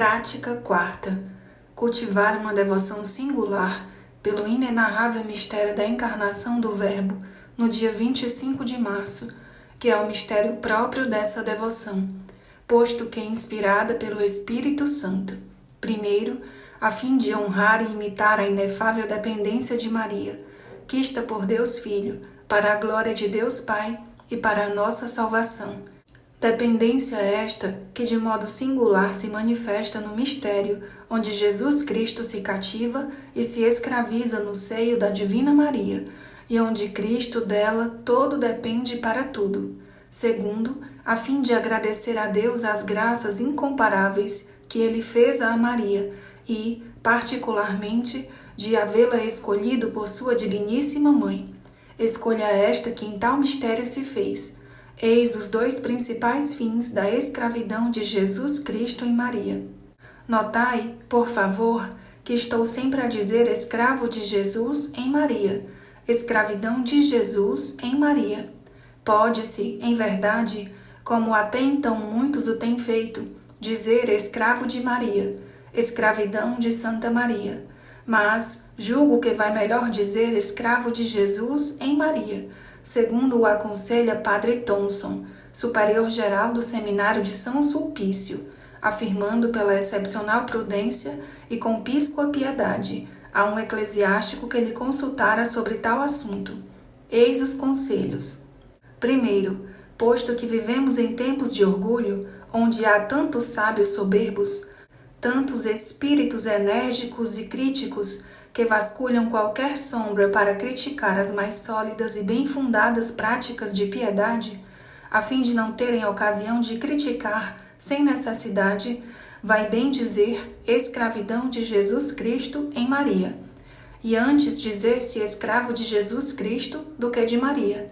Prática quarta. Cultivar uma devoção singular pelo inenarrável mistério da encarnação do Verbo no dia 25 de março, que é o mistério próprio dessa devoção, posto que é inspirada pelo Espírito Santo. Primeiro, a fim de honrar e imitar a inefável dependência de Maria, quista por Deus Filho, para a glória de Deus Pai e para a nossa salvação. Dependência esta que de modo singular se manifesta no mistério, onde Jesus Cristo se cativa e se escraviza no seio da Divina Maria, e onde Cristo dela todo depende para tudo. Segundo, a fim de agradecer a Deus as graças incomparáveis que Ele fez a Maria e, particularmente, de havê-la escolhido por sua digníssima mãe. Escolha esta que em tal mistério se fez. Eis os dois principais fins da escravidão de Jesus Cristo em Maria. Notai, por favor, que estou sempre a dizer escravo de Jesus em Maria, escravidão de Jesus em Maria. Pode-se, em verdade, como até então muitos o têm feito, dizer escravo de Maria, escravidão de Santa Maria. Mas julgo que vai melhor dizer escravo de Jesus em Maria, segundo o aconselha Padre Thomson, superior-geral do Seminário de São Sulpício, afirmando pela excepcional prudência e com píscoa piedade a um eclesiástico que lhe consultara sobre tal assunto. Eis os conselhos. Primeiro, posto que vivemos em tempos de orgulho, onde há tantos sábios soberbos, tantos espíritos enérgicos e críticos que vasculham qualquer sombra para criticar as mais sólidas e bem fundadas práticas de piedade, a fim de não terem ocasião de criticar sem necessidade, vai bem dizer escravidão de Jesus Cristo em Maria, e antes dizer-se escravo de Jesus Cristo do que de Maria,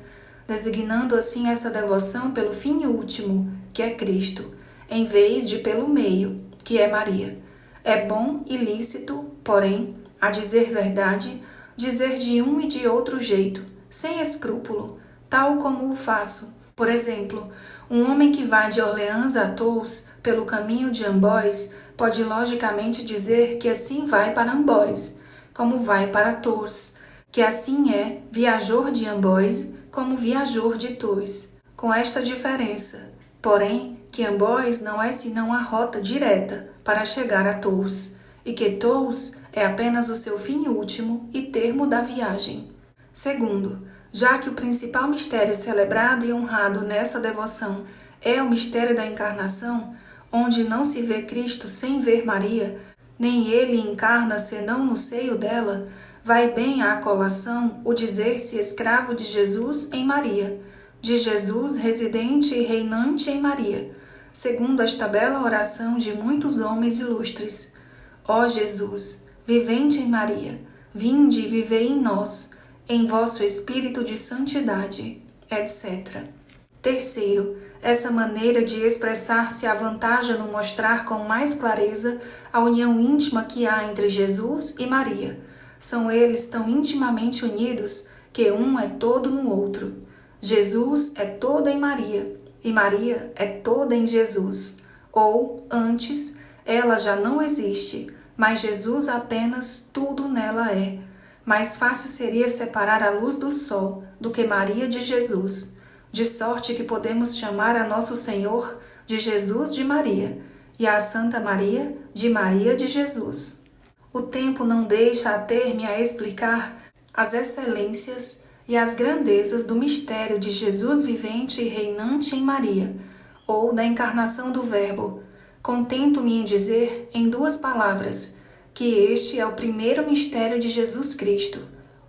designando assim essa devoção pelo fim último, que é Cristo, em vez de pelo meio, que é Maria. É bom e lícito, porém, a dizer verdade, dizer de um e de outro jeito, sem escrúpulo, tal como o faço. Por exemplo, um homem que vai de Orleans a Tours pelo caminho de Amboise pode logicamente dizer que assim vai para Amboise, como vai para Tours, que assim é viajor de Amboise como viajor de Tours, com esta diferença, porém, que Amboise não é senão a rota direta para chegar a Tours, e que Tours é apenas o seu fim último e termo da viagem. Segundo, já que o principal mistério celebrado e honrado nessa devoção é o mistério da encarnação, onde não se vê Cristo sem ver Maria, nem ele encarna senão no seio dela, vai bem à colação o dizer-se escravo de Jesus em Maria, de Jesus residente e reinante em Maria, segundo esta bela oração de muitos homens ilustres. Ó Jesus, vivente em Maria, vinde e vivei em nós, em vosso Espírito de santidade, etc. Terceiro, essa maneira de expressar-se avantaja no mostrar com mais clareza a união íntima que há entre Jesus e Maria. São eles tão intimamente unidos que um é todo no outro. Jesus é todo em Maria, e Maria é toda em Jesus. Ou, antes, ela já não existe, mas Jesus apenas tudo nela é. Mais fácil seria separar a luz do sol do que Maria de Jesus, de sorte que podemos chamar a Nosso Senhor de Jesus de Maria e a Santa Maria de Jesus. O tempo não deixa a ter-me a explicar as excelências e as grandezas do mistério de Jesus vivente e reinante em Maria, ou da encarnação do Verbo. Contento-me em dizer, em duas palavras, que este é o primeiro mistério de Jesus Cristo,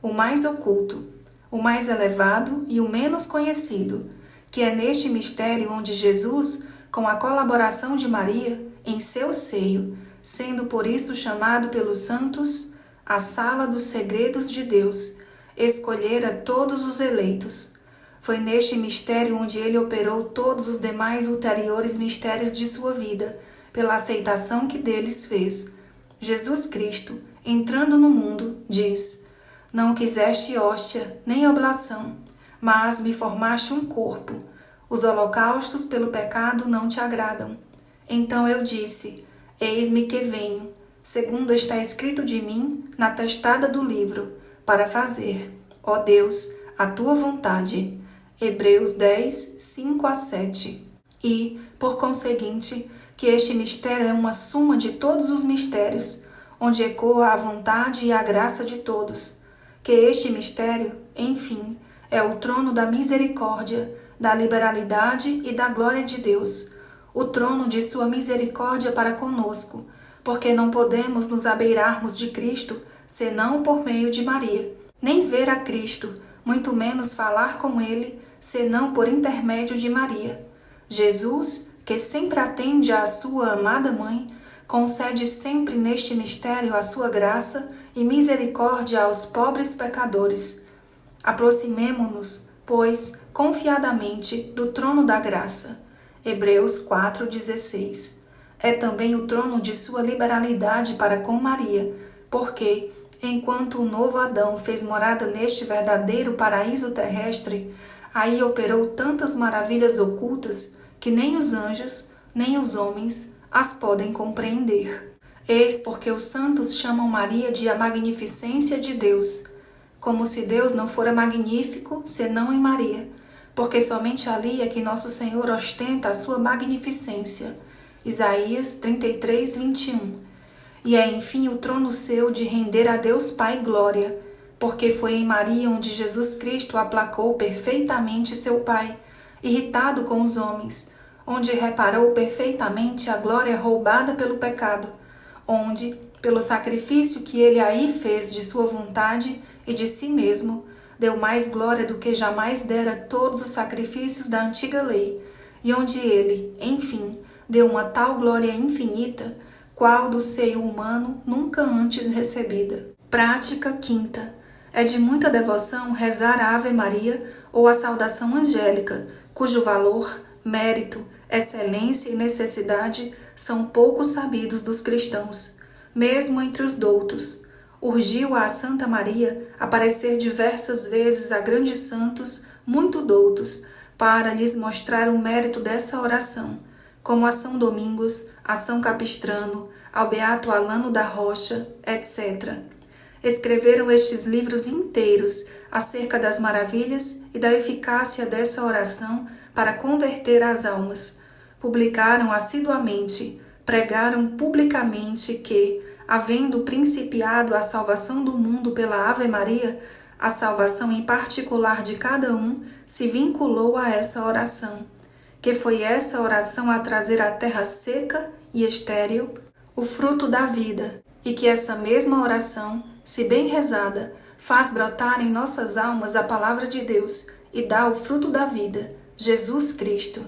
o mais oculto, o mais elevado e o menos conhecido, que é neste mistério onde Jesus, com a colaboração de Maria, em seu seio, sendo por isso chamado pelos santos a sala dos segredos de Deus, escolhera todos os eleitos. Foi neste mistério onde ele operou todos os demais ulteriores mistérios de sua vida, pela aceitação que deles fez. Jesus Cristo, entrando no mundo, diz: Não quiseste hóstia, nem oblação, mas me formaste um corpo. Os holocaustos pelo pecado não te agradam. Então eu disse: Eis-me que venho, segundo está escrito de mim na testada do livro, para fazer, ó Deus, a tua vontade. Hebreus 10, 5-7. E, por conseguinte, que este mistério é uma suma de todos os mistérios, onde ecoa a vontade e a graça de todos. Que este mistério, enfim, é o trono da misericórdia, da liberalidade e da glória de Deus, o trono de sua misericórdia para conosco, porque não podemos nos abeirarmos de Cristo, senão por meio de Maria, nem ver a Cristo, muito menos falar com ele, senão por intermédio de Maria. Jesus, que sempre atende à sua amada mãe, concede sempre neste mistério a sua graça e misericórdia aos pobres pecadores. Aproximemo-nos, pois, confiadamente do trono da graça. Hebreus 4,16. É também o trono de sua liberalidade para com Maria, porque, enquanto o novo Adão fez morada neste verdadeiro paraíso terrestre, aí operou tantas maravilhas ocultas que nem os anjos, nem os homens as podem compreender. Eis porque os santos chamam Maria de a magnificência de Deus, como se Deus não fora magnífico senão em Maria, porque somente ali é que nosso Senhor ostenta a sua magnificência. Isaías 33, 21. E é enfim o trono seu de render a Deus Pai glória, porque foi em Maria onde Jesus Cristo aplacou perfeitamente seu Pai, irritado com os homens, onde reparou perfeitamente a glória roubada pelo pecado, onde, pelo sacrifício que ele aí fez de sua vontade e de si mesmo, deu mais glória do que jamais dera todos os sacrifícios da antiga lei, e onde ele, enfim, deu uma tal glória infinita, qual do seio humano nunca antes recebida. Prática quinta. É de muita devoção rezar a Ave Maria ou a saudação angélica, cujo valor, mérito, excelência e necessidade são pouco sabidos dos cristãos, mesmo entre os doutos. Urgiu a Santa Maria aparecer diversas vezes a grandes santos muito doutos, para lhes mostrar o mérito dessa oração, como a São Domingos, a São Capistrano, ao Beato Alano da Rocha, etc. Escreveram estes livros inteiros acerca das maravilhas e da eficácia dessa oração para converter as almas. Publicaram assiduamente, pregaram publicamente que, havendo principiado a salvação do mundo pela Ave Maria, a salvação em particular de cada um se vinculou a essa oração, que foi essa oração a trazer à terra seca e estéril o fruto da vida, e que essa mesma oração, se bem rezada, faz brotar em nossas almas a palavra de Deus e dá o fruto da vida, Jesus Cristo.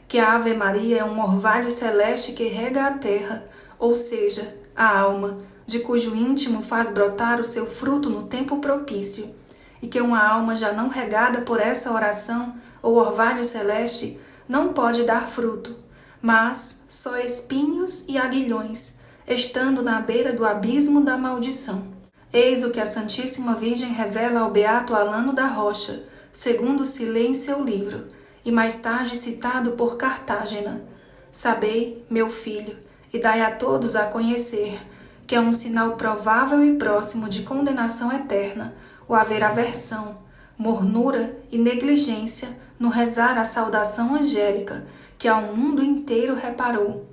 Que a Ave Maria é um orvalho celeste que rega a terra, ou seja, a alma, de cujo íntimo faz brotar o seu fruto no tempo propício, e que uma alma já não regada por essa oração ou orvalho celeste não pode dar fruto, mas só espinhos e aguilhões, estando na beira do abismo da maldição. Eis o que a Santíssima Virgem revela ao Beato Alano da Rocha, segundo se lê em seu livro, e mais tarde citado por Cartágena. Sabei, meu filho, e dai a todos a conhecer, que é um sinal provável e próximo de condenação eterna, o haver aversão, mornura e negligência no rezar a saudação angélica, que ao mundo inteiro reparou.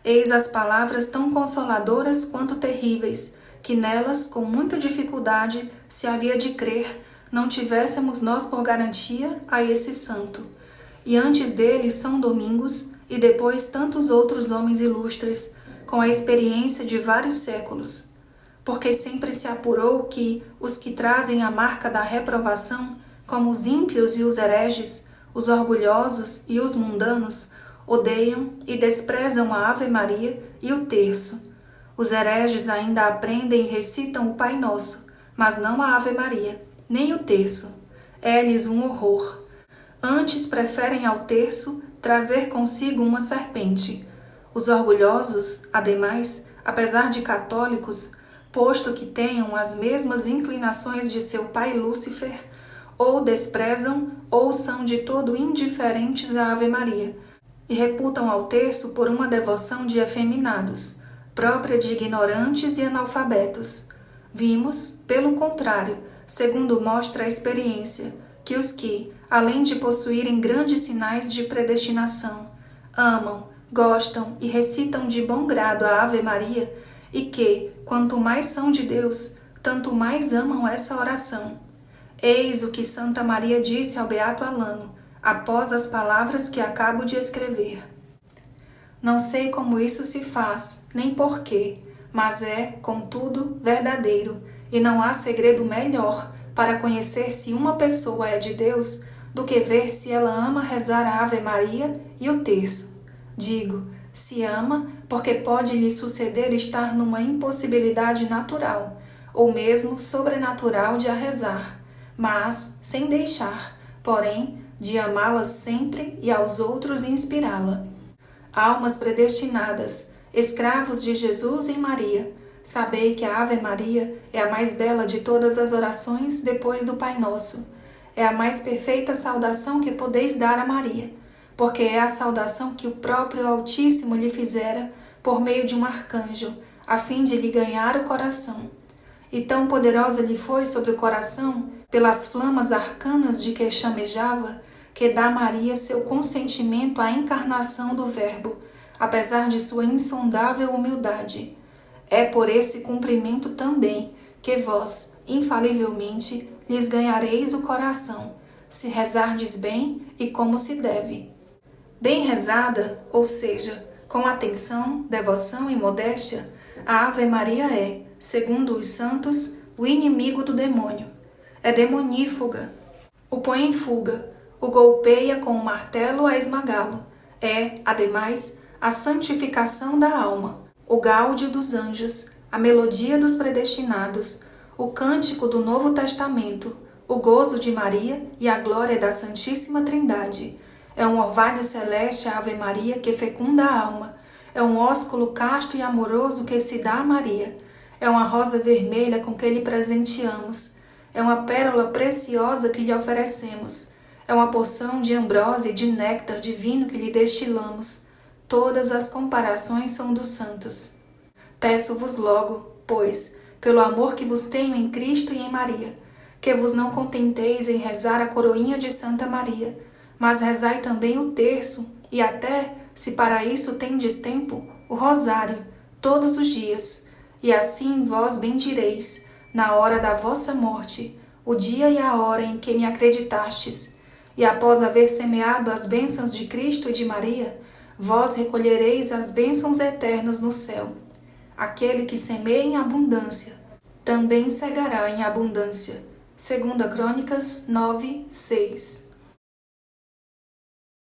Eis as palavras tão consoladoras quanto terríveis, que nelas, com muita dificuldade, se havia de crer, não tivéssemos nós por garantia a esse santo. E antes dele São Domingos, e depois tantos outros homens ilustres, com a experiência de vários séculos. Porque sempre se apurou que os que trazem a marca da reprovação, como os ímpios e os hereges, os orgulhosos e os mundanos, odeiam e desprezam a Ave Maria e o terço. Os hereges ainda aprendem e recitam o Pai Nosso, mas não a Ave Maria, nem o terço. É-lhes um horror. Antes preferem ao terço trazer consigo uma serpente. Os orgulhosos, ademais, apesar de católicos, posto que tenham as mesmas inclinações de seu pai Lúcifer, ou desprezam ou são de todo indiferentes à Ave Maria, e reputam ao terço por uma devoção de efeminados, própria de ignorantes e analfabetos. Vimos, pelo contrário, segundo mostra a experiência, que os que, além de possuírem grandes sinais de predestinação, amam, gostam e recitam de bom grado a Ave Maria, e que, quanto mais são de Deus, tanto mais amam essa oração. Eis o que Santa Maria disse ao Beato Alano, após as palavras que acabo de escrever. Não sei como isso se faz, nem porquê, mas é, contudo, verdadeiro, e não há segredo melhor para conhecer se uma pessoa é de Deus do que ver se ela ama rezar a Ave Maria e o terço. Digo, se ama, porque pode lhe suceder estar numa impossibilidade natural, ou mesmo sobrenatural de a rezar, mas sem deixar, porém, de amá-la sempre e aos outros inspirá-la. Almas predestinadas, escravos de Jesus e Maria, sabei que a Ave Maria é a mais bela de todas as orações depois do Pai Nosso. É a mais perfeita saudação que podeis dar a Maria, porque é a saudação que o próprio Altíssimo lhe fizera por meio de um arcanjo, a fim de lhe ganhar o coração. E tão poderosa lhe foi sobre o coração, pelas flamas arcanas de que chamejava, que dá a Maria seu consentimento à encarnação do Verbo, apesar de sua insondável humildade. É por esse cumprimento também que vós, infalivelmente, lhes ganhareis o coração, se rezardes bem e como se deve. Bem rezada, ou seja, com atenção, devoção e modéstia, a Ave Maria é, segundo os santos, o inimigo do demônio. É demonífuga, o põe em fuga, o golpeia com o martelo a esmagá-lo. É, ademais, a santificação da alma, o gáudio dos anjos, a melodia dos predestinados, o cântico do Novo Testamento, o gozo de Maria e a glória da Santíssima Trindade. É um orvalho celeste a Ave Maria que fecunda a alma. É um ósculo casto e amoroso que se dá a Maria. É uma rosa vermelha com que lhe presenteamos. É uma pérola preciosa que lhe oferecemos. É uma porção de ambrósia e de néctar divino que lhe destilamos. Todas as comparações são dos santos. Peço-vos logo, pois, pelo amor que vos tenho em Cristo e em Maria, que vos não contenteis em rezar a coroinha de Santa Maria, mas rezai também o terço e até, se para isso tendes tempo, o rosário, todos os dias, e assim vós bendireis, na hora da vossa morte, o dia e a hora em que me acreditastes, e após haver semeado as bênçãos de Cristo e de Maria, vós recolhereis as bênçãos eternas no céu. Aquele que semeia em abundância, também cegará em abundância. 2 Crônicas 9:6.